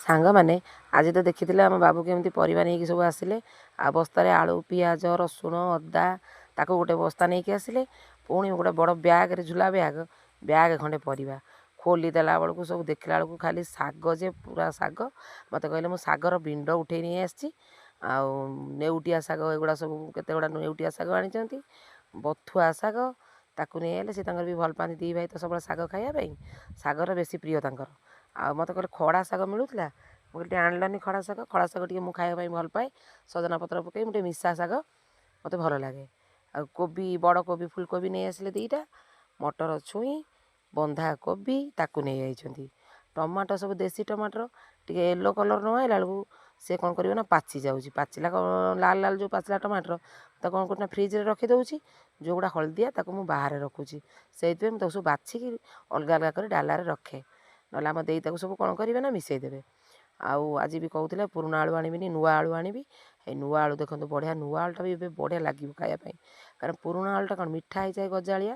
ସାଙ୍ଗମାନେ ଆଜି ତ ଦେଖିଥିଲେ ଆମ ବାବୁ କେମିତି ପରିବା ନେଇକି ସବୁ ଆସିଲେ। ଆଉ ବସ୍ତାରେ ଆଳୁ, ପିଆଜ, ରସୁଣ, ଅଦା ତାକୁ ଗୋଟେ ବସ୍ତା ନେଇକି ଆସିଲେ। ପୁଣି ଗୋଟେ ବଡ଼ ବ୍ୟାଗ୍ରେ ଝୁଲା ବ୍ୟାଗ୍ ଖଣ୍ଡେ ପରିବା ଖୋଲି ଦେଲା ବେଳକୁ ସବୁ ଦେଖିଲା ବେଳକୁ ଖାଲି ଶାଗ, ଯେ ପୁରା ଶାଗ। ମୋତେ କହିଲେ ମୁଁ ଶାଗର ବିଣ୍ଡ ଉଠେଇ ନେଇ ଆସିଛି। ଆଉ ନେଉଟିଆ ଶାଗ, ଏଗୁଡ଼ା ସବୁ କେତେ ଗୁଡ଼ା ନେଉଟିଆ ଶାଗ ଆଣିଛନ୍ତି। ବଥୁଆ ଶାଗ ତାକୁ ନେଇ ଆଇଲେ। ସେ ତାଙ୍କର ବି ଭଲ ପାଆନ୍ତି, ଦୁଇ ଭାଇ ତ ସବୁବେଳେ ଶାଗ ଖାଇବା ପାଇଁ, ଶାଗର ବେଶୀ ପ୍ରିୟ ତାଙ୍କର। ଆଉ ମୋତେ କହିଲେ ଖଡ଼ା ଶାଗ ମିଳୁଥିଲା। ମୁଁ କହିଲି ଟିକେ ଆଣିଲନି ଖଡ଼ା ଶାଗ ଟିକେ ମୁଁ ଖାଇବା ପାଇଁ ଭଲ ପାଏ। ସଜନା ପତ୍ର ପକାଇ ମୁଁ ଟିକେ ମିଶା ଶାଗ ମୋତେ ଭଲ ଲାଗେ। ଆଉ କୋବି, ବଡ଼ କୋବି, ଫୁଲକୋବି ନେଇ ଆସିଲେ 2ଟା। ମଟର ଛୁଇଁ, ବନ୍ଧାକୋବି ତାକୁ ନେଇ ଯାଇଛନ୍ତି। ଟମାଟୋ ସବୁ ଦେଶୀ ଟମାଟୋ, ଟିକେ ୟେଲୋ କଲର୍ ନ ଆଇଲା ବେଳକୁ ସେ କ'ଣ କରିବ ନା ପାଚି ଯାଉଛି। ପାଚିଲା ଲାଲ ଲାଲ ଯେଉଁ ପାଚିଲା ଟମାଟୋ ତାକୁ କ'ଣ କରୁଛି ନା ଫ୍ରିଜ୍ରେ ରଖିଦେଉଛି। ଯେଉଁଗୁଡ଼ା ହଳଦିଆ ତାକୁ ମୁଁ ବାହାରେ ରଖୁଛି। ସେଇଥିପାଇଁ ମୁଁ ତାକୁ ସବୁ ବାଛିକି ଅଲଗା ଅଲଗା କରି ଡାଲାରେ ରଖେ। ନହେଲେ ଆମ ଦେଇ ତାକୁ ସବୁ କ'ଣ କରିବେ ନା ମିଶାଇ ଦେବେ। ଆଉ ଆଜି ବି କହୁଥିଲେ ପୁରୁଣା ଆଳୁ ଆଣିବିନି, ନୂଆ ଆଳୁ ଆଣିବି। ଏଇ ନୂଆ ଆଳୁ ଦେଖନ୍ତୁ ବଢ଼ିଆ, ନୂଆ ଆଳୁଟା ବି ଏବେ ବଢ଼ିଆ ଲାଗିବ ଖାଇବା ପାଇଁ। କାରଣ ପୁରୁଣା ଆଳୁଟା କ'ଣ ମିଠା ହେଇଯାଏ, ଗଜାଳିଆ।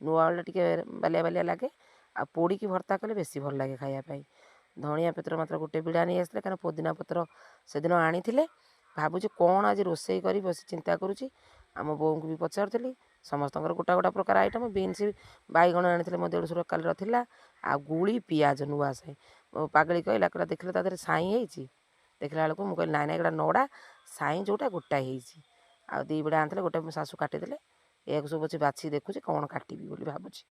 ନୂଆ ଆଳୁଟା ଟିକେ ବାଲିଆ ବାଲିଆ ଲାଗେ। ଆଉ ପୋଡ଼ିକି ଭର୍ତ୍ତା କଲେ ବେଶୀ ଭଲ ଲାଗେ ଖାଇବା ପାଇଁ। ଧଣିଆ ପତ୍ର ମାତ୍ର ଗୋଟେ ବିଡ଼ା ନେଇ ଆସିଥିଲେ, କାରଣ ପୋଦିନା ପତ୍ର ସେଦିନ ଆଣିଥିଲେ। ଭାବୁଛି କ'ଣ ଆଜି ରୋଷେଇ କରି ବସି ଚିନ୍ତା କରୁଛି। ଆମ ବୋଉଙ୍କୁ ବି ପଚାରୁଥିଲି, ସମସ୍ତଙ୍କର ଗୋଟା ପ୍ରକାର ଆଇଟମ୍। ବିନ୍ସ, ବାଇଗଣ ଆଣିଥିଲେ ମୋ ଦେଢ଼ଶୁର କାଲିର ଥିଲା। ଆଉ ଗୁଳି, ପିଆଜ ନୂଆ ସାଇଁ। ମୋ ପାଗଳି କହିଲା ଦେଖିଲେ ତା ଦେହରେ ସାଇଁ ହେଇଛି। ଦେଖିଲା ବେଳକୁ ମୁଁ କହିଲି ନାଇଁ ଏଗୁଡ଼ା ନଡ଼ା, ସାଇଁ ଯେଉଁଟା ଗୋଟାଏ ହେଇଛି। ଆଉ 2 ବିଡ଼ା ଆଣିଥିଲେ, ଗୋଟେ ମୋ ଶାଶୁ କାଟିଦେଲେ। ଏହାକୁ ସବୁ ଅଛି ବାଛି ଦେଖୁଛି କ'ଣ କାଟିବି ବୋଲି ଭାବୁଛି।